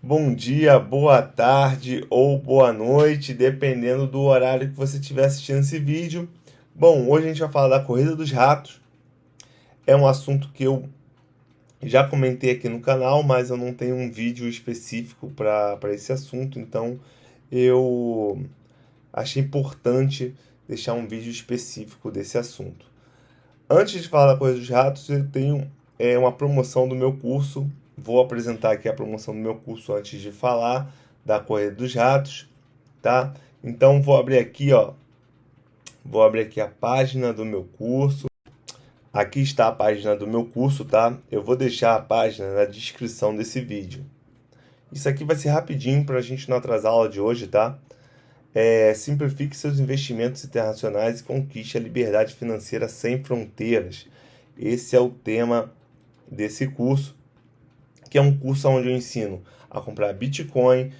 Bom dia, boa tarde ou boa noite, dependendo do horário que você estiver assistindo esse vídeo. Bom, hoje a gente vai falar da corrida dos ratos. É um assunto que eu já comentei aqui no canal, mas eu não tenho um vídeo específico para esse assunto, então eu achei importante deixar um vídeo específico desse assunto. Antes de falar da corrida dos ratos, eu tenho uma promoção do meu curso. Vou apresentar aqui a promoção do meu curso antes de falar da corrida dos ratos, tá? Então vou abrir aqui, ó. Vou abrir aqui a página do meu curso. Aqui está a página do meu curso, tá? Eu vou deixar a página na descrição desse vídeo. Isso aqui vai ser rapidinho para a gente não atrasar a aula de hoje, tá? Simplifique seus investimentos internacionais e conquiste a liberdade financeira sem fronteiras. Esse é o tema desse curso, que é um curso onde eu ensino a comprar Bitcoin,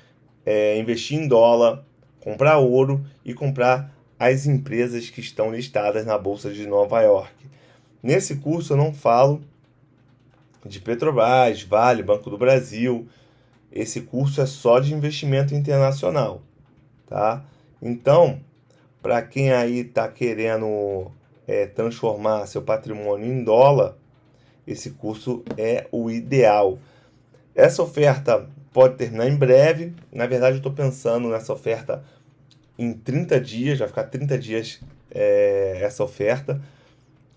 investir em dólar, comprar ouro e comprar as empresas que estão listadas na Bolsa de Nova York. Nesse curso eu não falo de Petrobras, Vale, Banco do Brasil. Esse curso é só de investimento internacional, tá? Então, para quem aí está querendo transformar seu patrimônio em dólar, esse curso é o ideal. Essa oferta pode terminar em breve. Na verdade, eu estou pensando nessa oferta em 30 dias, vai ficar 30 dias essa oferta.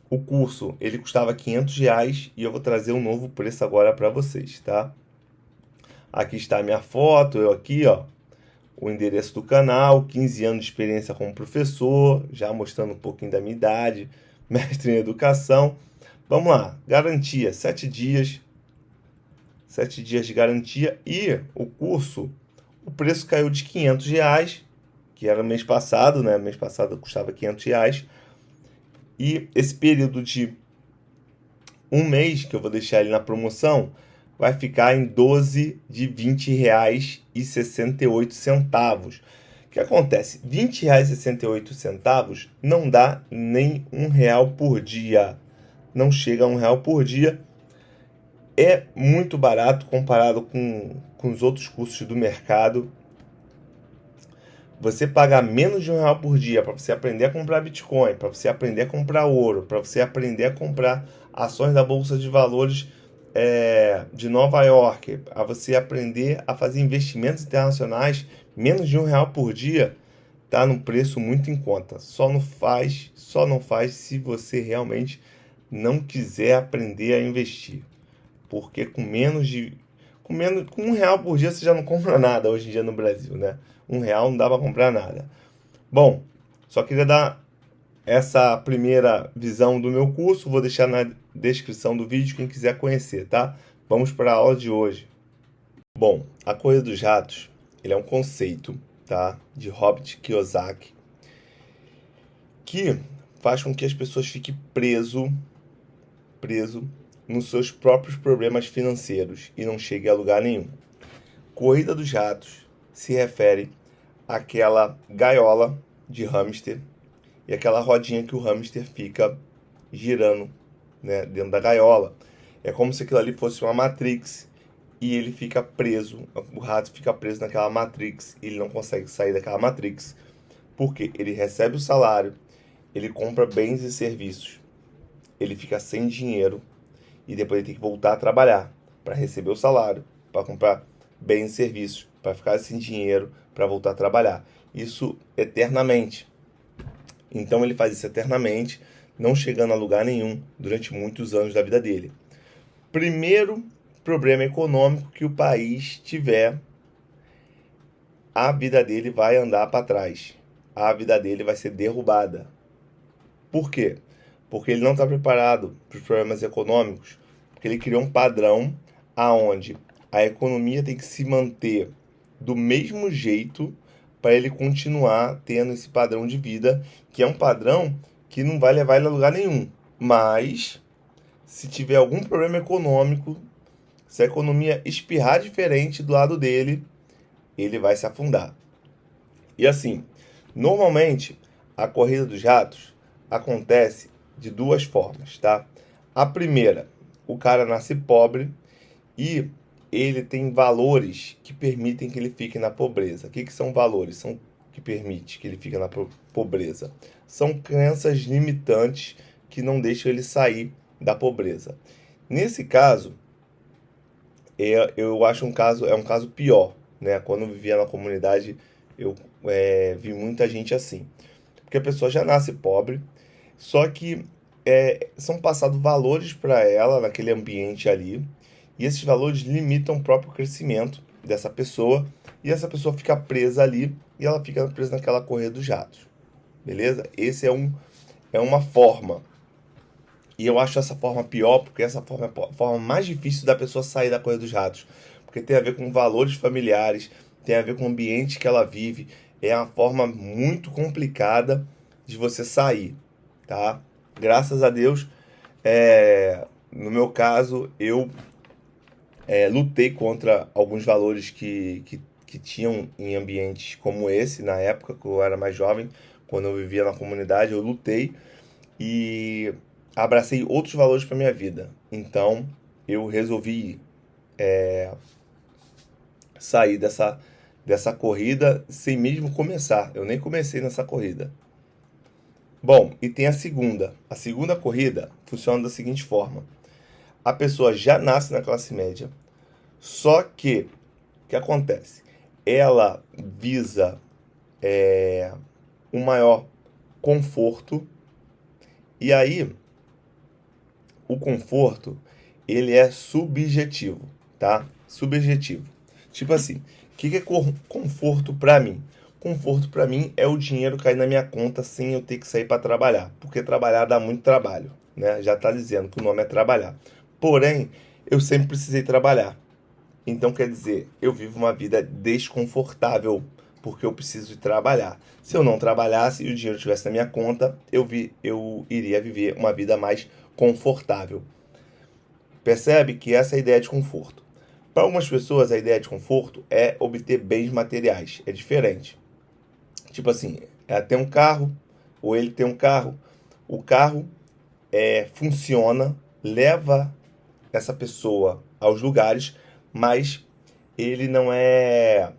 O curso, ele custava R$ 500 e eu vou trazer um novo preço agora para vocês, tá? Aqui está a minha foto, eu aqui, ó, o endereço do canal, 15 anos de experiência como professor, já mostrando um pouquinho da minha idade, mestre em educação. Vamos lá, garantia, 7 dias, 7 dias de garantia e o curso, o preço caiu de R$ 500, que era mês passado, né? Mês passado custava R$ 500. E esse período de um mês, que eu vou deixar ele na promoção, vai ficar em 12 de R$ 20,68. O que acontece? R$ 20,68 não dá nem R$ 1 por dia. Não chega a R$ 1 por dia. É muito barato comparado com os outros cursos do mercado. Você pagar menos de R$ 1 por dia para você aprender a comprar Bitcoin, para você aprender a comprar ouro, para você aprender a comprar ações da Bolsa de Valores de Nova York, a você aprender a fazer investimentos internacionais, menos de R$ 1 por dia, tá num preço muito em conta. Só não faz se você realmente não quiser aprender a investir. Porque com R$ 1 por dia você já não compra nada hoje em dia no Brasil, né? R$ 1 não dá para comprar nada. Bom, só queria dar essa primeira visão do meu curso. Vou deixar na descrição do vídeo quem quiser conhecer, tá? Vamos para a aula de hoje. Bom, a corrida dos ratos, ele é um conceito, tá? De Robert Kiyosaki, que faz com que as pessoas fiquem preso nos seus próprios problemas financeiros e não chegue a lugar nenhum. Corrida dos ratos se refere àquela gaiola de hamster e aquela rodinha que o hamster fica girando, né, dentro da gaiola. É como se aquilo ali fosse uma Matrix e ele fica preso, o rato fica preso naquela Matrix e ele não consegue sair daquela Matrix. Porque ele recebe o salário, ele compra bens e serviços, ele fica sem dinheiro e depois ele tem que voltar a trabalhar para receber o salário, para comprar bens e serviços, para ficar sem dinheiro, para voltar a trabalhar. Isso eternamente. Então ele faz isso eternamente, não chegando a lugar nenhum durante muitos anos da vida dele. Primeiro problema econômico que o país tiver, a vida dele vai andar para trás. A vida dele vai ser derrubada. Por quê? Porque ele não está preparado para os problemas econômicos, porque ele criou um padrão aonde a economia tem que se manter do mesmo jeito para ele continuar tendo esse padrão de vida, que é um padrão que não vai levar ele a lugar nenhum. Mas, se tiver algum problema econômico, se a economia espirrar diferente do lado dele, ele vai se afundar. E assim, normalmente, a corrida dos ratos acontece de duas formas, tá? A primeira, o cara nasce pobre e ele tem valores que permitem que ele fique na pobreza. O que são valores? São que permite que ele fique na pobreza. São crenças limitantes que não deixam ele sair da pobreza. Nesse caso, eu acho um caso pior, né? Quando eu vivia na comunidade, eu vi muita gente assim. Porque a pessoa já nasce pobre, só que são passados valores para ela naquele ambiente ali, e esses valores limitam o próprio crescimento dessa pessoa, e essa pessoa fica presa ali, e ela fica presa naquela correia dos ratos. Beleza? Esse é uma forma. E eu acho essa forma pior, porque essa forma é a forma mais difícil da pessoa sair da correia dos ratos. Porque tem a ver com valores familiares, tem a ver com o ambiente que ela vive. É uma forma muito complicada de você sair, tá? Graças a Deus, no meu caso, eu lutei contra alguns valores que tinham em ambientes como esse, na época que eu era mais jovem, quando eu vivia na comunidade, eu lutei e abracei outros valores para minha vida. Então, eu resolvi sair dessa corrida sem mesmo começar. Eu nem comecei nessa corrida. Bom, e tem a segunda. A segunda corrida funciona da seguinte forma: a pessoa já nasce na classe média, só que o que acontece? Ela visa um maior conforto, e aí o conforto ele é subjetivo, tá? Subjetivo. Tipo assim, o que é conforto pra mim? Conforto pra mim é o dinheiro cair na minha conta sem eu ter que sair para trabalhar, porque trabalhar dá muito trabalho, né? Já tá dizendo que o nome é trabalhar. Porém, eu sempre precisei trabalhar. Então quer dizer, eu vivo uma vida desconfortável porque eu preciso de trabalhar. Se eu não trabalhasse e o dinheiro estivesse na minha conta, eu iria viver uma vida mais confortável. Percebe que essa é a ideia de conforto. Para algumas pessoas, a ideia de conforto é obter bens materiais. É diferente. Tipo assim, ela tem um carro, ou ele tem um carro. O carro funciona, leva essa pessoa aos lugares, mas ele não é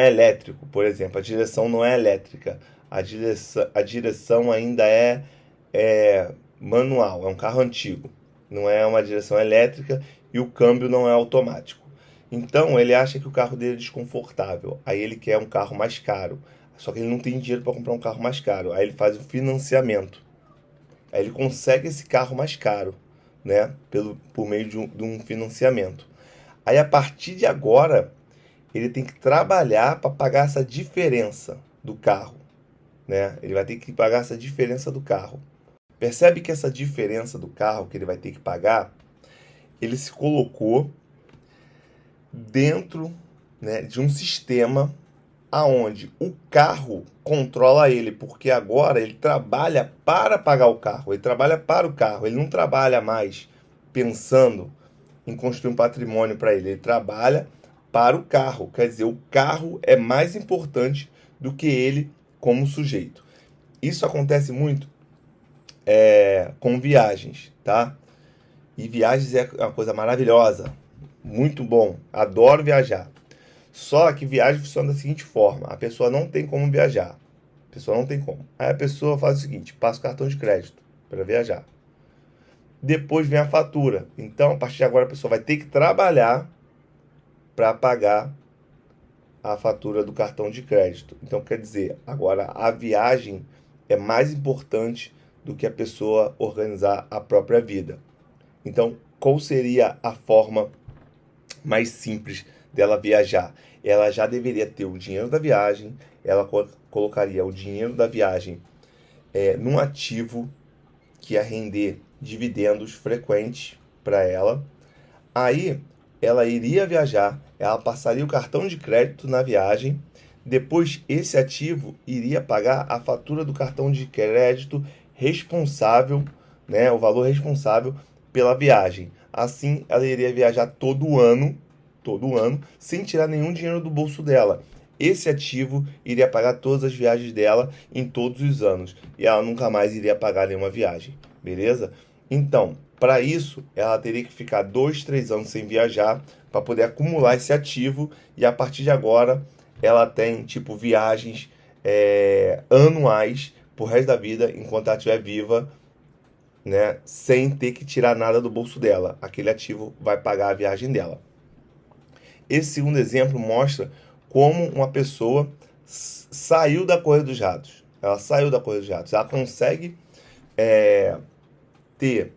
elétrico, por exemplo. A direção não é elétrica. A direção ainda é manual, é um carro antigo. Não é uma direção elétrica e o câmbio não é automático. Então ele acha que o carro dele é desconfortável. Aí ele quer um carro mais caro. Só que ele não tem dinheiro para comprar um carro mais caro. Aí ele faz o financiamento. Aí ele consegue esse carro mais caro, né? Por meio de um financiamento. Aí a partir de agora, ele tem que trabalhar para pagar essa diferença do carro, né? Ele vai ter que pagar essa diferença do carro. Percebe que essa diferença do carro que ele vai ter que pagar, ele se colocou dentro, né, de um sistema aonde o carro controla ele, porque agora ele trabalha para pagar o carro, ele trabalha para o carro, ele não trabalha mais pensando em construir um patrimônio para ele, ele trabalha para o carro, quer dizer, o carro é mais importante do que ele como sujeito. Isso acontece muito com viagens, tá? E viagens é uma coisa maravilhosa, muito bom, adoro viajar. Só que viagem funciona da seguinte forma: a pessoa não tem como viajar, a pessoa não tem como. Aí a pessoa faz o seguinte: passa o cartão de crédito para viajar. Depois vem a fatura. Então, a partir de agora, a pessoa vai ter que trabalhar para pagar a fatura do cartão de crédito. Então, quer dizer, agora a viagem é mais importante do que a pessoa organizar a própria vida. Então, qual seria a forma mais simples dela viajar? Ela já deveria ter o dinheiro da viagem, ela colocaria o dinheiro da viagem num ativo que ia render dividendos frequentes para ela. Aí ela iria viajar, ela passaria o cartão de crédito na viagem, depois esse ativo iria pagar a fatura do cartão de crédito responsável, né, o valor responsável pela viagem. Assim, ela iria viajar todo ano, sem tirar nenhum dinheiro do bolso dela. Esse ativo iria pagar todas as viagens dela em todos os anos, e ela nunca mais iria pagar nenhuma viagem, beleza? Então, Para isso, ela teria que ficar 2, 3 anos sem viajar para poder acumular esse ativo, e a partir de agora ela tem tipo viagens anuais pro resto da vida enquanto ela estiver viva, né, sem ter que tirar nada do bolso dela. Aquele ativo vai pagar a viagem dela. Esse segundo exemplo mostra como uma pessoa saiu da corrida dos ratos. Ela saiu da corrida dos ratos. Ela consegue ter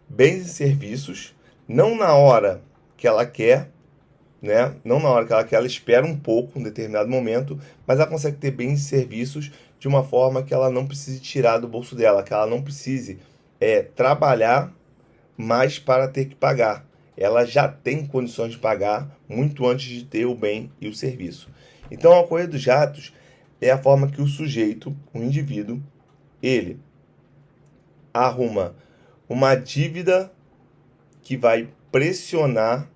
bens e serviços, não na hora que ela quer, né? Não na hora que ela quer, ela espera um pouco, um determinado momento, mas ela consegue ter bens e serviços de uma forma que ela não precise tirar do bolso dela, que ela não precise trabalhar mais para ter que pagar. Ela já tem condições de pagar muito antes de ter o bem e o serviço. Então, a corrida dos ratos é a forma que o sujeito, o indivíduo, ele arruma uma dívida que vai pressionar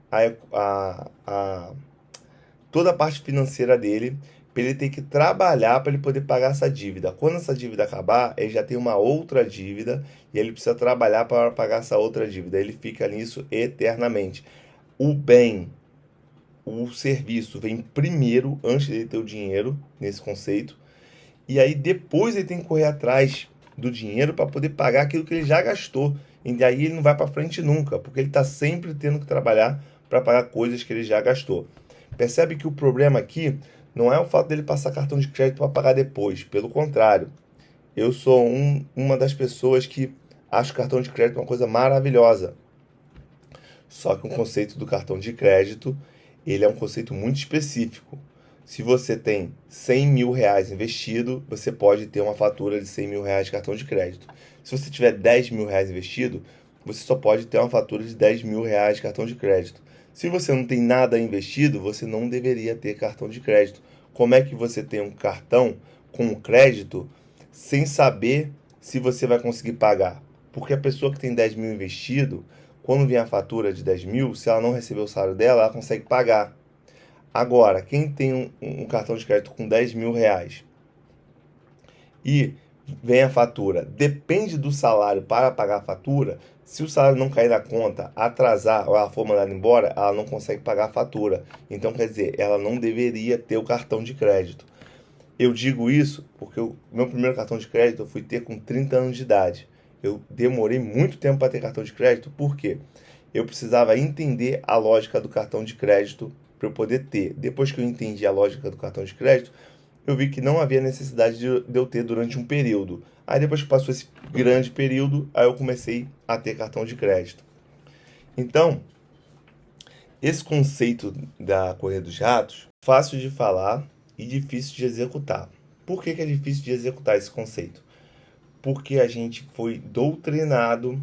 toda a parte financeira dele, para ele ter que trabalhar para ele poder pagar essa dívida. Quando essa dívida acabar, ele já tem uma outra dívida e ele precisa trabalhar para pagar essa outra dívida. Ele fica nisso eternamente. O bem, o serviço vem primeiro, antes dele ter o dinheiro, nesse conceito. E aí depois ele tem que correr atrás do dinheiro para poder pagar aquilo que ele já gastou. E aí ele não vai para frente nunca, porque ele está sempre tendo que trabalhar para pagar coisas que ele já gastou. Percebe que o problema aqui não é o fato dele passar cartão de crédito para pagar depois. Pelo contrário, eu sou uma das pessoas que acho o cartão de crédito uma coisa maravilhosa. Só que o conceito do cartão de crédito, ele é um conceito muito específico. Se você tem 100 mil reais investido, você pode ter uma fatura de 100 mil reais de cartão de crédito. Se você tiver 10 mil reais investido, você só pode ter uma fatura de 10 mil reais de cartão de crédito. Se você não tem nada investido, você não deveria ter cartão de crédito. Como é que você tem um cartão com crédito sem saber se você vai conseguir pagar? Porque a pessoa que tem 10 mil investido, quando vem a fatura de 10 mil, se ela não receber o salário dela, ela consegue pagar. Agora, quem tem um cartão de crédito com 10 mil reais e vem a fatura, depende do salário para pagar a fatura. Se o salário não cair na conta, atrasar ou ela for mandada embora, ela não consegue pagar a fatura. Então, quer dizer, ela não deveria ter o cartão de crédito. Eu digo isso porque o meu primeiro cartão de crédito eu fui ter com 30 anos de idade. Eu demorei muito tempo para ter cartão de crédito, porque eu precisava entender a lógica do cartão de crédito para eu poder ter. Depois que eu entendi a lógica do cartão de crédito, eu vi que não havia necessidade de eu ter durante um período. Aí depois que passou esse grande período, aí eu comecei a ter cartão de crédito. Então, esse conceito da corrida dos ratos, fácil de falar e difícil de executar. Por que é difícil de executar esse conceito? Porque a gente foi doutrinado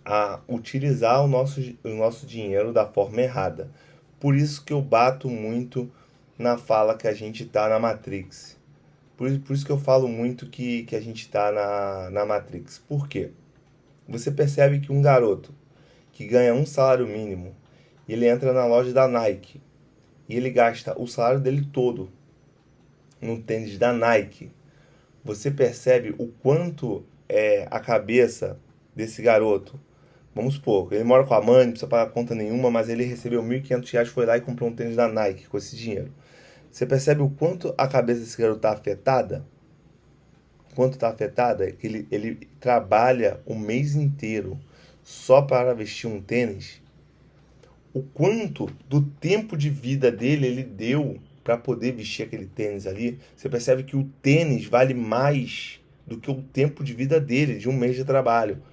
a utilizar o nosso dinheiro da forma errada. Por isso que eu bato muito na fala que a gente está na Matrix. Por isso que eu falo muito que a gente está na Matrix. Por quê? Você percebe que um garoto que ganha um salário mínimo, ele entra na loja da Nike e ele gasta o salário dele todo no tênis da Nike. Você percebe o quanto é a cabeça desse garoto. Vamos supor, ele mora com a mãe, não precisa pagar conta nenhuma, mas ele recebeu R$ 1.500, foi lá e comprou um tênis da Nike com esse dinheiro. Você percebe o quanto a cabeça desse garoto está afetada? Quanto está afetada? Que ele trabalha o mês inteiro só para vestir um tênis. O quanto do tempo de vida dele ele deu para poder vestir aquele tênis ali. Você percebe que o tênis vale mais do que o tempo de vida dele, de um mês de trabalho.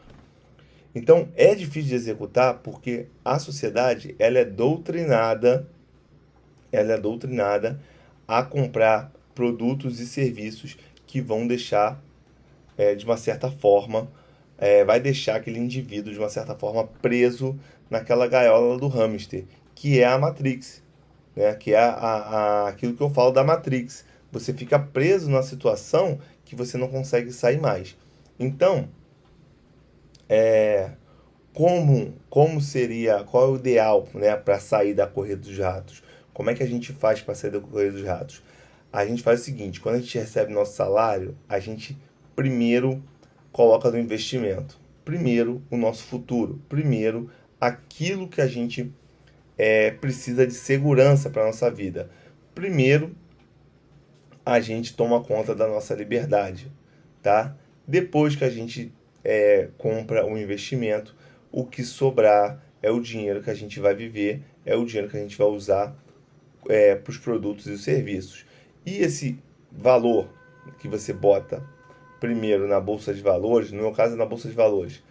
Então é difícil de executar porque a sociedade ela é doutrinada a comprar produtos e serviços que vão deixar, de uma certa forma, vai deixar aquele indivíduo, de uma certa forma, preso naquela gaiola do hamster, que é a Matrix, né? Que é aquilo que eu falo da Matrix. Você fica preso numa situação que você não consegue sair mais. Então, como seria, qual é o ideal, né, para sair da corrida dos ratos? Como é que a gente faz para sair da corrida dos ratos? A gente faz o seguinte: quando a gente recebe nosso salário, a gente primeiro coloca no investimento. primeiro o nosso futuro, primeiro aquilo que a gente precisa de segurança para a nossa vida. Primeiro, a gente toma conta da nossa liberdade, tá? Depois que a gente compra o investimento, o que sobrar é o dinheiro que a gente vai viver, é o dinheiro que a gente vai usar para os produtos e os serviços. E esse valor que você bota primeiro na bolsa de valores, no meu caso é na bolsa de valores,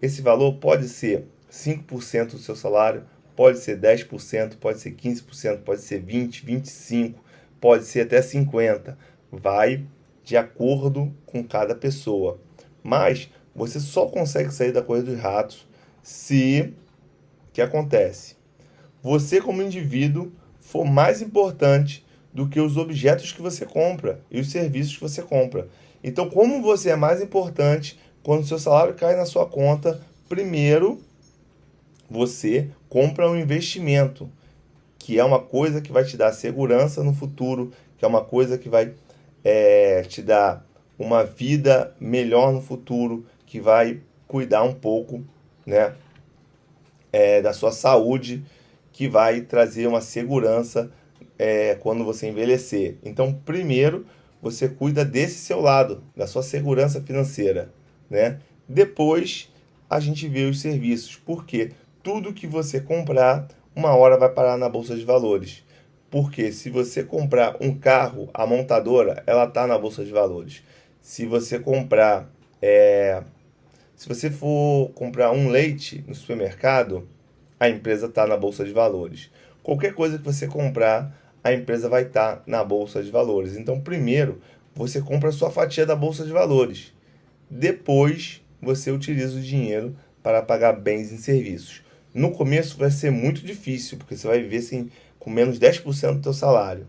esse valor pode ser 5% do seu salário, pode ser 10%, pode ser 15%, pode ser 20%, 25%, pode ser até 50%. Vai de acordo com cada pessoa. Mas você só consegue sair da corrida dos ratos se, o que acontece? Você como indivíduo for mais importante do que os objetos que você compra e os serviços que você compra. Então, como você é mais importante quando o seu salário cai na sua conta, primeiro você compra um investimento, que é uma coisa que vai te dar segurança no futuro, que é uma coisa que vai te dar uma vida melhor no futuro, que vai cuidar um pouco, né, da sua saúde, que vai trazer uma segurança quando você envelhecer. Então, primeiro, você cuida desse seu lado, da sua segurança financeira, né? Depois, a gente vê os serviços, porque tudo que você comprar, uma hora vai parar na bolsa de valores. Porque se você comprar um carro, a montadora, ela tá na bolsa de valores. Se você comprar, se você for comprar um leite no supermercado, a empresa está na bolsa de valores. Qualquer coisa que você comprar, a empresa vai estar na bolsa de valores. Então, primeiro, você compra a sua fatia da bolsa de valores. Depois, você utiliza o dinheiro para pagar bens e serviços. No começo vai ser muito difícil, porque você vai viver assim, com menos 10% do seu salário.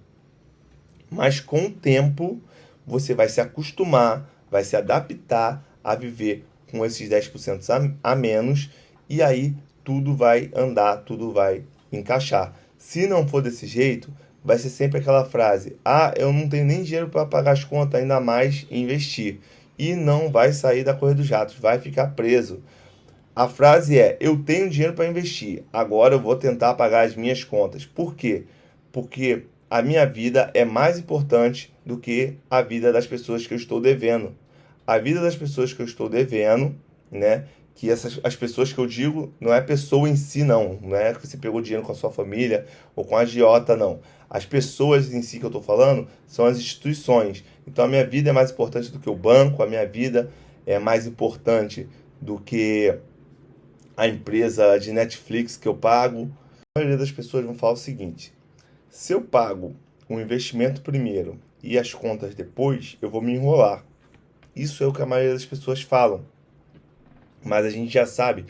Mas com o tempo, você vai se acostumar, vai se adaptar a viver com esses 10% a menos, e aí tudo vai andar, tudo vai encaixar. Se não for desse jeito, vai ser sempre aquela frase: ah, eu não tenho nem dinheiro para pagar as contas, ainda mais investir. E não vai sair da corrida dos ratos, vai ficar preso. A frase é: eu tenho dinheiro para investir, agora eu vou tentar pagar as minhas contas. Por quê? Porque a minha vida é mais importante do que a vida das pessoas que eu estou devendo. A vida das pessoas que eu estou devendo, né? Que as pessoas que eu digo não é a pessoa em si, não. Não é que você pegou dinheiro com a sua família ou com a agiota, não. As pessoas em si que eu estou falando são as instituições. Então a minha vida é mais importante do que o banco, a minha vida é mais importante do que a empresa de Netflix que eu pago. A maioria das pessoas vão falar o seguinte: se eu pago o investimento primeiro e as contas depois, eu vou me enrolar. Isso é o que a maioria das pessoas falam. Mas a gente já sabe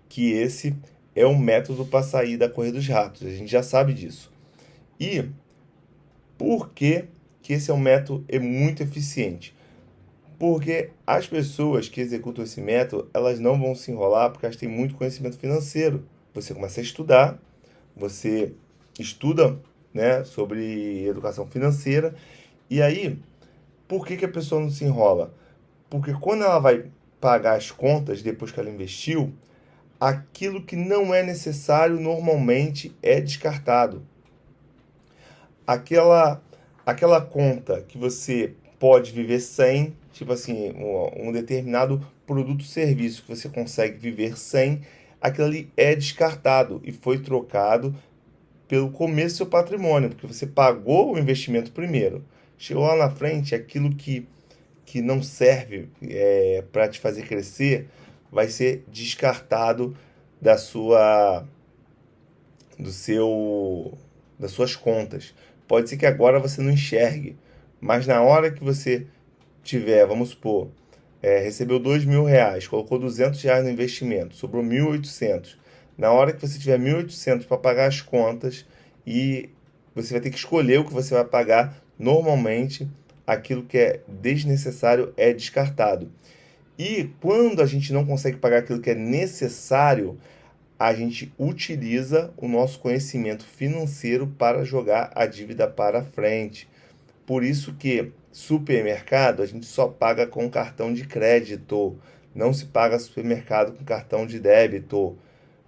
que esse é um método para sair da corrida dos ratos. A gente já sabe disso. E por que esse é um método muito eficiente? Porque as pessoas que executam esse método, elas não vão se enrolar porque elas têm muito conhecimento financeiro. Você começa a estudar, você estuda, né, sobre educação financeira, e aí, por que a pessoa não se enrola? Porque quando ela vai pagar as contas depois que ela investiu, aquilo que não é necessário normalmente é descartado. Aquela conta que você pode viver sem, tipo assim, um determinado produto ou serviço que você consegue viver sem, aquilo ali é descartado e foi trocado pelo começo do seu patrimônio, porque você pagou o investimento primeiro. Chegou lá na frente, aquilo que não serve para te fazer crescer vai ser descartado da sua do seu das suas contas. Pode ser que agora você não enxergue, mas na hora que você tiver, vamos supor, recebeu R$ 2.000, colocou R$ 200 no investimento, sobrou 1.800. Na hora que você tiver 1.800 para pagar as contas, e você vai ter que escolher o que você vai pagar, normalmente aquilo que é desnecessário é descartado. E quando a gente não consegue pagar aquilo que é necessário, a gente utiliza o nosso conhecimento financeiro para jogar a dívida para frente. Por isso que supermercado a gente só paga com cartão de crédito, não se paga supermercado com cartão de débito.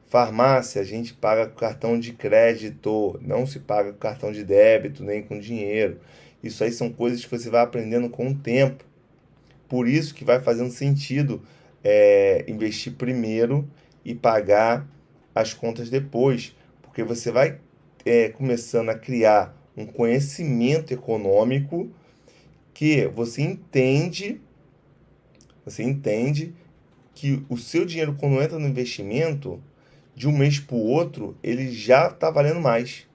Farmácia, a gente paga com cartão de crédito, não se paga com cartão de débito, nem com dinheiro. Isso aí são coisas que você vai aprendendo com o tempo. Por isso que vai fazendo sentido investir primeiro e pagar as contas depois. Porque você vai começando a criar um conhecimento econômico que você entende que o seu dinheiro, quando entra no investimento, de um mês para o outro, ele já está valendo mais.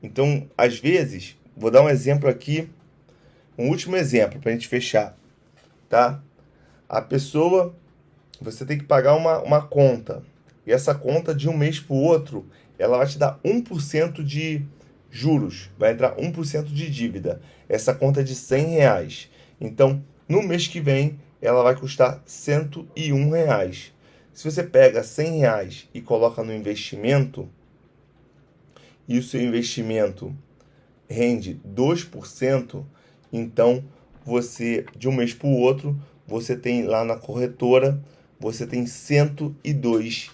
Então, às vezes, vou dar um exemplo aqui, um último exemplo para a gente fechar, tá? A pessoa, você tem que pagar uma conta, e essa conta de um mês para o outro, ela vai te dar 1% de juros, vai entrar 1% de dívida. Essa conta é de R$ 100. Então, no mês que vem, ela vai custar R$ 101. Se você pega R$ 100 e coloca no investimento, e o seu investimento rende 2%, então você, de um mês para o outro, você tem lá na corretora, você tem R$ 102.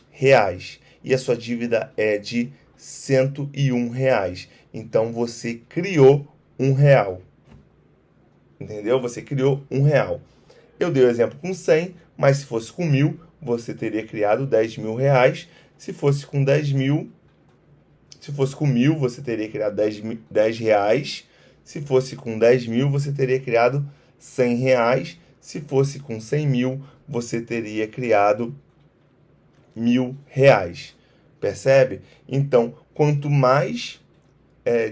E a sua dívida é de R$ 101. Então você criou R$ 1. Entendeu? Você criou R$ 1. Eu dei o exemplo com 100, mas se fosse com 1.000, você teria criado R$ 10.000. Se fosse com 10.000, se fosse com 1.000, você teria criado R$ 10. Se fosse com 10.000, você teria criado R$ 100. Se fosse com 100.000, você teria criado R$ 1.000. Percebe? Então, quanto mais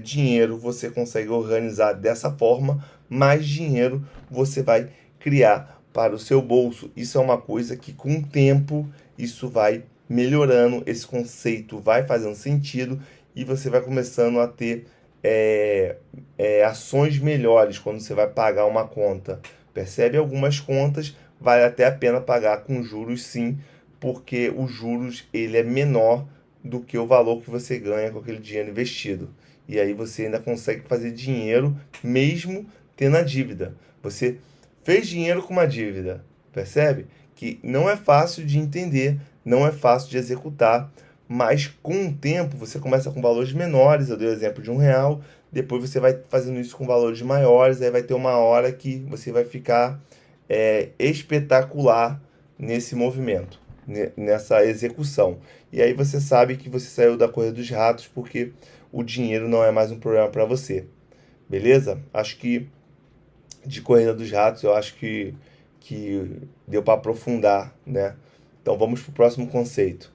dinheiro você consegue organizar dessa forma, mais dinheiro você vai criar para o seu bolso. Isso é uma coisa que, com o tempo, isso vai melhorando, esse conceito vai fazendo sentido e você vai começando a ter ações melhores quando você vai pagar uma conta. Percebe? Algumas contas vale até a pena pagar com juros, sim, porque os juros ele é menor do que o valor que você ganha com aquele dinheiro investido. E aí você ainda consegue fazer dinheiro mesmo tendo a dívida. Você fez dinheiro com uma dívida, percebe? Que não é fácil de entender, não é fácil de executar, mas com o tempo você começa com valores menores. Eu dei o exemplo de R$ 1, depois você vai fazendo isso com valores maiores, aí vai ter uma hora que você vai ficar espetacular nesse movimento, nessa execução. E aí você sabe que você saiu da corrida dos ratos porque o dinheiro não é mais um problema para você. Beleza? Acho que de corrida dos ratos eu acho que deu para aprofundar, né? Então vamos para o próximo conceito.